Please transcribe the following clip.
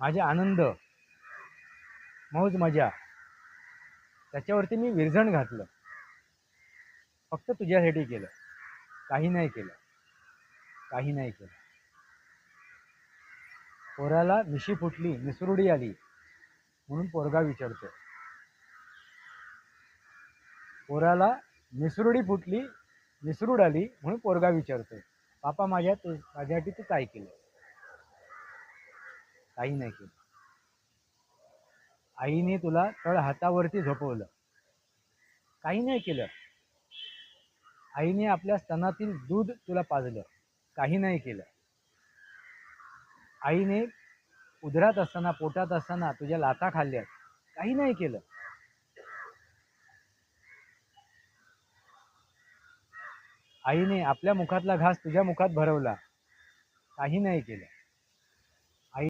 माझे आनंद, मौज मजा त्याच्यावरती मी विरजण घातलं. फक्त तुझ्यासाठी केलं. काही नाही केलं. काही नाही केलं. पोराला मिशी फुटली, निसरुडी आली म्हणून पोरगा विचारतो. पोराला निसरुडी फुटली, निसरूड आली म्हणून पोरगा विचारतोय, पापा माझ्यासाठी तू काय केलं? काही नाही केलं. आईने तुला तळ हातावरती झोपवलं. काही नाही केलं. आईने आपल्या स्तनातील दूध तुला पाजलं. काही नाही केलं. आईने उदरात असताना, पोटात असताना तुझ्या लाथा खाल्ल्यात. काही नाही केलं. आईने आपल्या मुखातला घास तुझ्या मुखात भरवला. काही नाही केलं.